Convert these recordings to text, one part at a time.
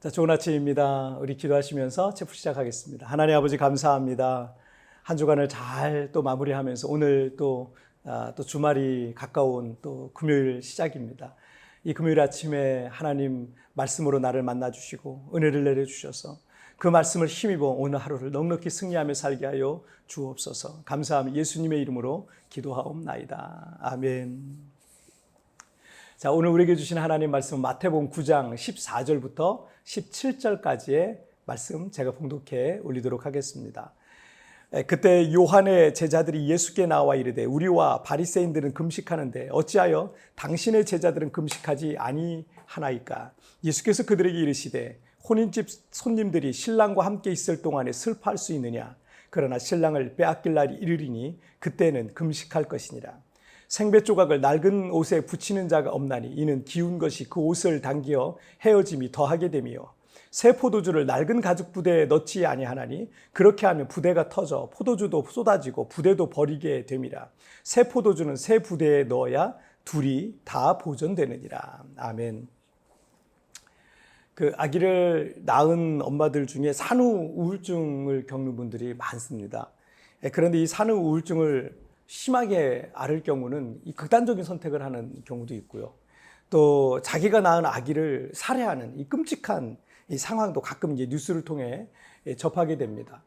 자, 좋은 아침입니다. 우리 기도하시면서 체프 시작하겠습니다. 하나님 아버지 감사합니다. 한 주간을 잘 또 마무리하면서 오늘 또 주말이 가까운 또 금요일 시작입니다. 이 금요일 아침에 하나님 말씀으로 나를 만나주시고 은혜를 내려주셔서 그 말씀을 힘입어 오늘 하루를 넉넉히 승리하며 살게 하여 주옵소서. 감사하며 예수님의 이름으로 기도하옵나이다. 아멘. 자, 오늘 우리에게 주신 하나님 말씀은 마태복음 9장 14절부터 17절까지의 말씀 제가 봉독해 올리도록 하겠습니다. 그때 요한의 제자들이 예수께 나와 이르되 우리와 바리새인들은 금식하는데 어찌하여 당신의 제자들은 금식하지 아니하나이까? 예수께서 그들에게 이르시되 혼인집 손님들이 신랑과 함께 있을 동안에 슬퍼할 수 있느냐? 그러나 신랑을 빼앗길 날이 이르리니 그때는 금식할 것이니라. 생배 조각을 낡은 옷에 붙이는 자가 없나니 이는 기운 것이 그 옷을 당기어 헤어짐이 더하게 되며 새 포도주를 낡은 가죽 부대에 넣지 아니하나니 그렇게 하면 부대가 터져 포도주도 쏟아지고 부대도 버리게 됨이라. 새 포도주는 새 부대에 넣어야 둘이 다 보존되느니라. 아멘. 그 아기를 낳은 엄마들 중에 산후 우울증을 겪는 분들이 많습니다. 그런데 이 산후 우울증을 심하게 앓을 경우는 이 극단적인 선택을 하는 경우도 있고요. 또 자기가 낳은 아기를 살해하는 이 끔찍한 이 상황도 가끔 이제 뉴스를 통해 접하게 됩니다.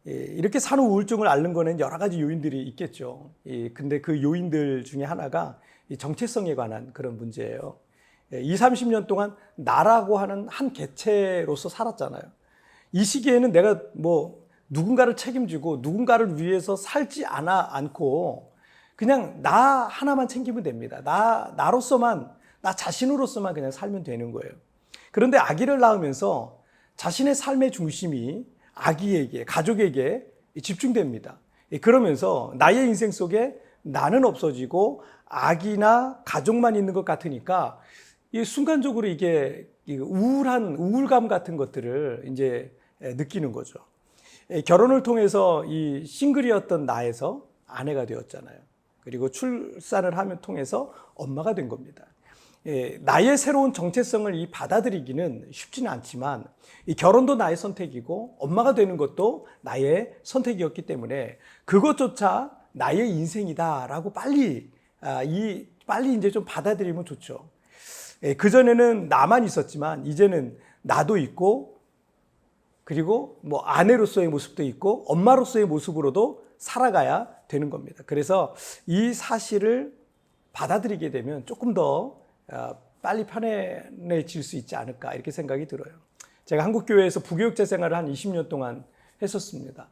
이렇게 산후 우울증을 앓는 거는 여러 가지 요인들이 있겠죠. 근데 그 요인들 중에 하나가 이 정체성에 관한 그런 문제예요. 20, 30년 동안 나라고 하는 한 개체로서 살았잖아요. 이 시기에는 내가 누군가를 책임지고 누군가를 위해서 살지 않고 그냥 나 하나만 챙기면 됩니다. 나로서만, 나 자신으로서만 그냥 살면 되는 거예요. 그런데 아기를 낳으면서 자신의 삶의 중심이 아기에게, 가족에게 집중됩니다. 그러면서 나의 인생 속에 나는 없어지고 아기나 가족만 있는 것 같으니까 순간적으로 이게 우울감 같은 것들을 이제 느끼는 거죠. 결혼을 통해서 이 싱글이었던 나에서 아내가 되었잖아요. 그리고 출산을 하면 통해서 엄마가 된 겁니다. 나의 새로운 정체성을 받아들이기는 쉽지는 않지만 이 결혼도 나의 선택이고 엄마가 되는 것도 나의 선택이었기 때문에 그것조차 나의 인생이다라고 빨리 이제 좀 받아들이면 좋죠. 그전에는 나만 있었지만 이제는 나도 있고 그리고 아내로서의 모습도 있고 엄마로서의 모습으로도 살아가야 되는 겁니다. 그래서 이 사실을 받아들이게 되면 조금 더 빨리 편안해질 수 있지 않을까 이렇게 생각이 들어요. 제가 한국교회에서 부교육자 생활을 한 20년 동안 했었습니다.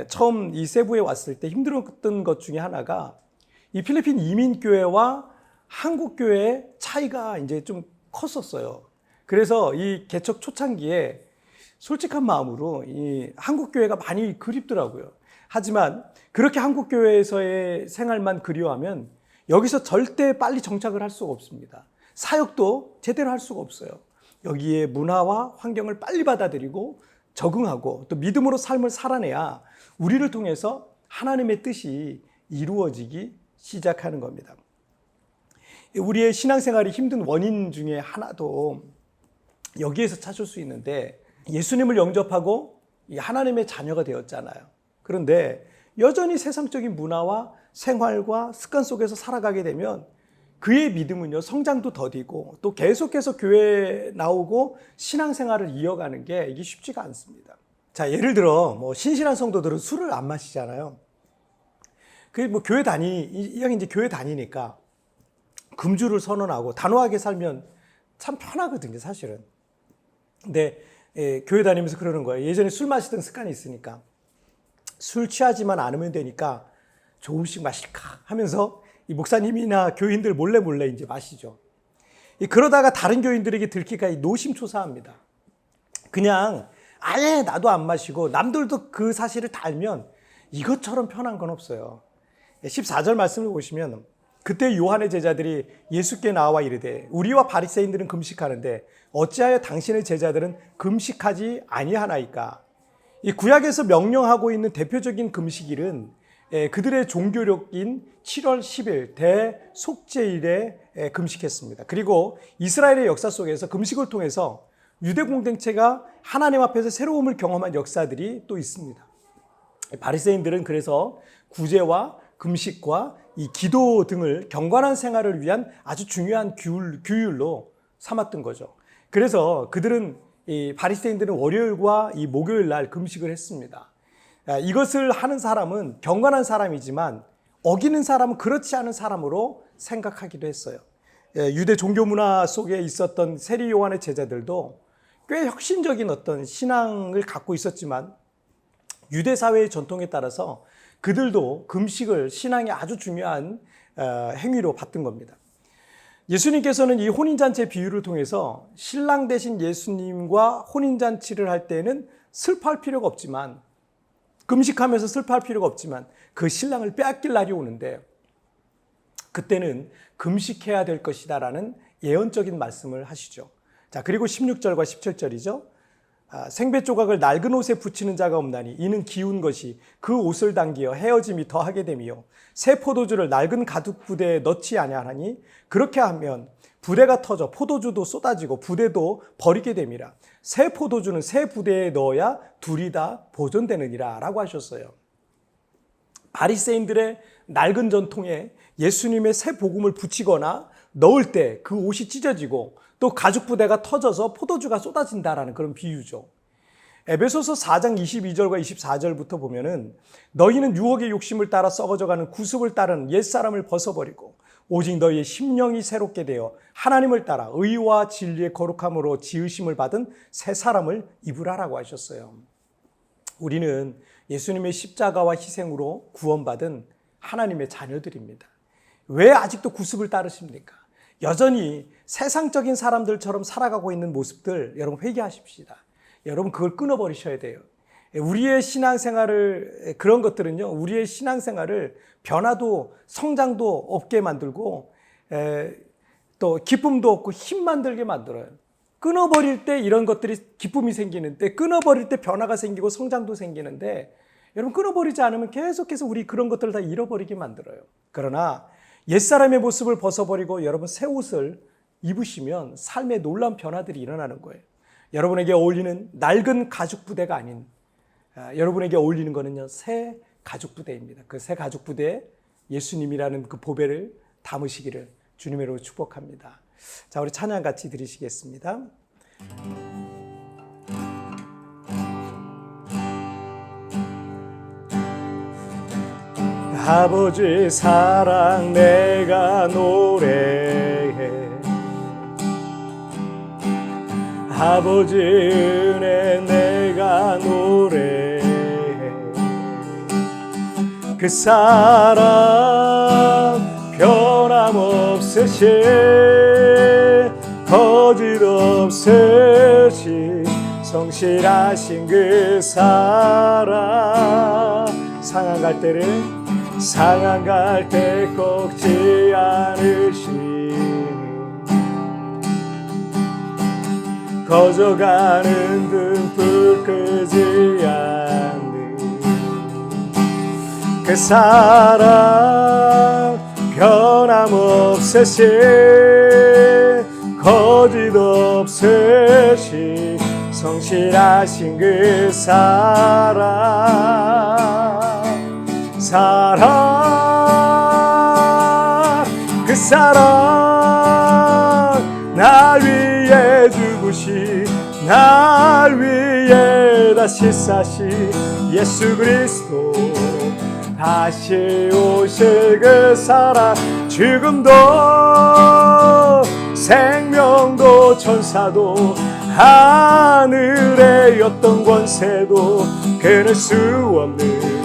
처음 이 세부에 왔을 때 힘들었던 것 중에 하나가 이 필리핀 이민교회와 한국교회의 차이가 이제 좀 컸었어요. 그래서 이 개척 초창기에 솔직한 마음으로 이 한국교회가 많이 그립더라고요. 하지만 그렇게 한국교회에서의 생활만 그리워하면 여기서 절대 빨리 정착을 할 수가 없습니다. 사역도 제대로 할 수가 없어요. 여기에 문화와 환경을 빨리 받아들이고 적응하고 또 믿음으로 삶을 살아내야 우리를 통해서 하나님의 뜻이 이루어지기 시작하는 겁니다. 우리의 신앙생활이 힘든 원인 중에 하나도 여기에서 찾을 수 있는데 예수님을 영접하고 하나님의 자녀가 되었잖아요. 그런데 여전히 세상적인 문화와 생활과 습관 속에서 살아가게 되면 그의 믿음은요 성장도 더디고 또 계속해서 교회에 나오고 신앙생활을 이어가는 게 이게 쉽지가 않습니다. 자, 예를 들어 신실한 성도들은 술을 안 마시잖아요. 교회 이제 교회 다니니까 금주를 선언하고 단호하게 살면 참 편하거든요, 사실은. 근데 교회 다니면서 그러는 거예요. 예전에 술 마시던 습관이 있으니까 술 취하지만 않으면 되니까 조금씩 마실까 하면서 이 목사님이나 교인들 몰래 이제 마시죠. 그러다가 다른 교인들에게 들키가 노심초사합니다. 그냥 아예 나도 안 마시고 남들도 그 사실을 다 알면 이것처럼 편한 건 없어요. 14절 말씀을 보시면 그때 요한의 제자들이 예수께 나와 이르되 우리와 바리새인들은 금식하는데 어찌하여 당신의 제자들은 금식하지 아니하나이까? 이 구약에서 명령하고 있는 대표적인 금식일은 그들의 종교력인 7월 10일 대속죄일에 금식했습니다. 그리고 이스라엘의 역사 속에서 금식을 통해서 유대 공동체가 하나님 앞에서 새로움을 경험한 역사들이 또 있습니다. 바리새인들은 그래서 구제와 금식과 이 기도 등을 경건한 생활을 위한 아주 중요한 규율로 삼았던 거죠. 그래서 그들은 이 바리새인들은 월요일과 이 목요일 날 금식을 했습니다. 이것을 하는 사람은 경건한 사람이지만 어기는 사람은 그렇지 않은 사람으로 생각하기도 했어요. 유대 종교 문화 속에 있었던 세리 요한의 제자들도 꽤 혁신적인 어떤 신앙을 갖고 있었지만 유대 사회의 전통에 따라서 그들도 금식을 신앙의 아주 중요한 행위로 봤던 겁니다. 예수님께서는 이 혼인잔치 비유를 통해서 신랑 되신 예수님과 혼인잔치를 할 때는 슬퍼할 필요가 없지만, 금식하면서 슬퍼할 필요가 없지만 그 신랑을 빼앗길 날이 오는데 그때는 금식해야 될 것이다라는 예언적인 말씀을 하시죠. 자, 그리고 16절과 17절이죠. 생배 조각을 낡은 옷에 붙이는 자가 없나니 이는 기운 것이 그 옷을 당기어 헤어짐이 더하게 되며 새 포도주를 낡은 가죽 부대에 넣지 아니하나니 그렇게 하면 부대가 터져 포도주도 쏟아지고 부대도 버리게 됨이라. 새 포도주는 새 부대에 넣어야 둘이 다 보존되느니라 라고 하셨어요. 바리새인들의 낡은 전통에 예수님의 새 복음을 붙이거나 넣을 때 그 옷이 찢어지고 또 가죽 부대가 터져서 포도주가 쏟아진다라는 그런 비유죠. 에베소서 4장 22절과 24절부터 보면은 너희는 유혹의 욕심을 따라 썩어져가는 구습을 따른 옛사람을 벗어버리고 오직 너희의 심령이 새롭게 되어 하나님을 따라 의와 진리의 거룩함으로 지으심을 받은 새 사람을 입으라라고 하셨어요. 우리는 예수님의 십자가와 희생으로 구원받은 하나님의 자녀들입니다. 왜 아직도 구습을 따르십니까? 여전히 세상적인 사람들처럼 살아가고 있는 모습들 여러분 회개하십시다. 여러분 그걸 끊어버리셔야 돼요. 우리의 신앙생활을 그런 것들은요, 우리의 신앙생활을 변화도 성장도 없게 만들고 또 기쁨도 없고 힘만 들게 만들어요. 끊어버릴 때 이런 것들이 기쁨이 생기는데, 끊어버릴 때 변화가 생기고 성장도 생기는데, 여러분 끊어버리지 않으면 계속해서 우리 그런 것들을 다 잃어버리게 만들어요. 그러나 옛사람의 모습을 벗어버리고 여러분 새 옷을 입으시면 삶의 놀라운 변화들이 일어나는 거예요. 여러분에게 어울리는 낡은 가죽 부대가 아닌 여러분에게 어울리는 거는요, 새 가죽 부대입니다. 그 새 가죽 부대에 예수님이라는 그 보배를 담으시기를 주님의 이름으로 축복합니다. 자, 우리 찬양 같이 드리시겠습니다. 아버지 사랑 내가 노래해, 아버지 은혜 내가 노래해, 그 사랑 변함없으신 거짓 없으신 성실하신 그 사랑, 상한 갈 때 꺾지 않으시니 거저가는 등불 끄지 않는 그 사랑 변함없으신 거짓 없으신 성실하신 그 그 사랑 날 위해 죽으시 날 위해 다시 사시 예수 그리스도 다시 오실 그 사랑, 죽음도 생명도 천사도 하늘의 어떤 권세도 끊을 수 없는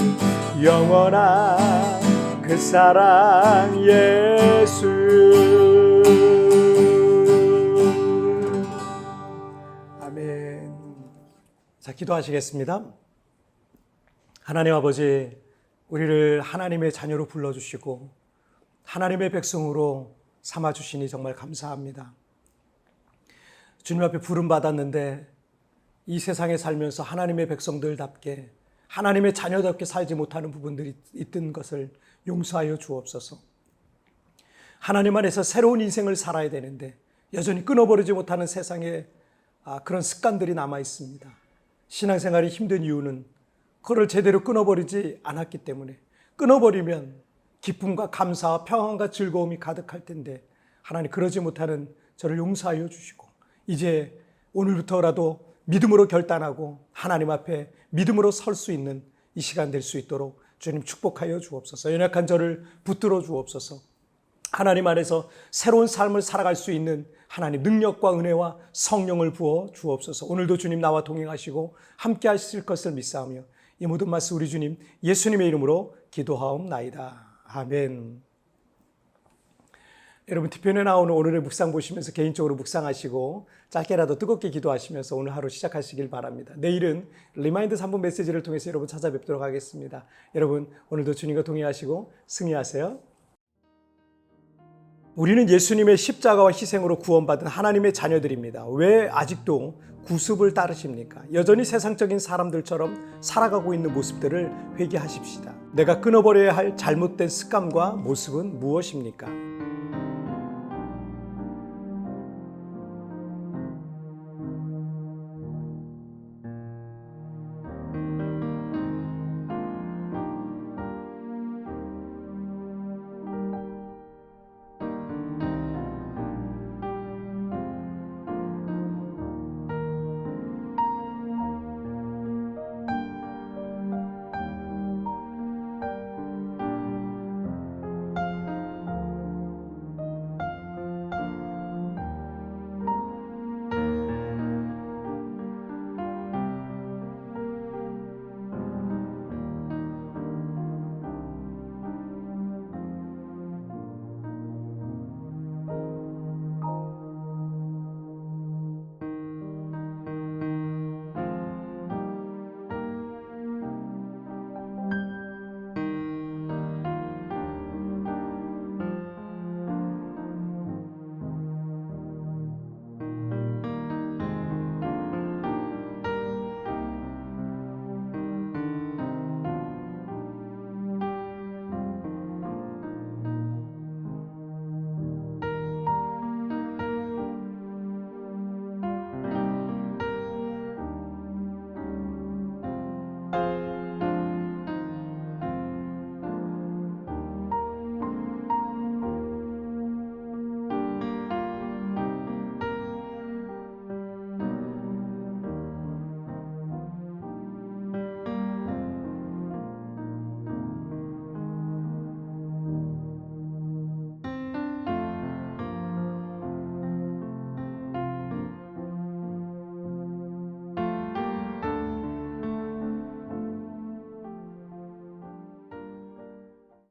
영원한 그 사랑 예수. 아멘. 자, 기도하시겠습니다. 하나님 아버지, 우리를 하나님의 자녀로 불러주시고 하나님의 백성으로 삼아주시니 정말 감사합니다. 주님 앞에 부름받았는데 이 세상에 살면서 하나님의 백성들답게 하나님의 자녀답게 살지 못하는 부분들이 있던 것을 용서하여 주옵소서. 하나님 안에서 새로운 인생을 살아야 되는데 여전히 끊어버리지 못하는 세상의 그런 습관들이 남아 있습니다. 신앙생활이 힘든 이유는 그걸 제대로 끊어버리지 않았기 때문에, 끊어버리면 기쁨과 감사와 평안과 즐거움이 가득할 텐데 하나님 그러지 못하는 저를 용서하여 주시고 이제 오늘부터라도 믿음으로 결단하고 하나님 앞에 믿음으로 설 수 있는 이 시간 될 수 있도록 주님 축복하여 주옵소서. 연약한 저를 붙들어 주옵소서. 하나님 안에서 새로운 삶을 살아갈 수 있는 하나님 능력과 은혜와 성령을 부어 주옵소서. 오늘도 주님 나와 동행하시고 함께 하실 것을 믿사오며 이 모든 말씀 우리 주님 예수님의 이름으로 기도하옵나이다. 아멘. 여러분 뒤편에 나오는 오늘의 묵상 보시면서 개인적으로 묵상하시고 짧게라도 뜨겁게 기도하시면서 오늘 하루 시작하시길 바랍니다. 내일은 리마인드 3분 메시지를 통해서 여러분 찾아뵙도록 하겠습니다. 여러분 오늘도 주님과 동행하시고 승리하세요. 우리는 예수님의 십자가와 희생으로 구원받은 하나님의 자녀들입니다. 왜 아직도 구습을 따르십니까? 여전히 세상적인 사람들처럼 살아가고 있는 모습들을 회개하십시다. 내가 끊어버려야 할 잘못된 습관과 모습은 무엇입니까?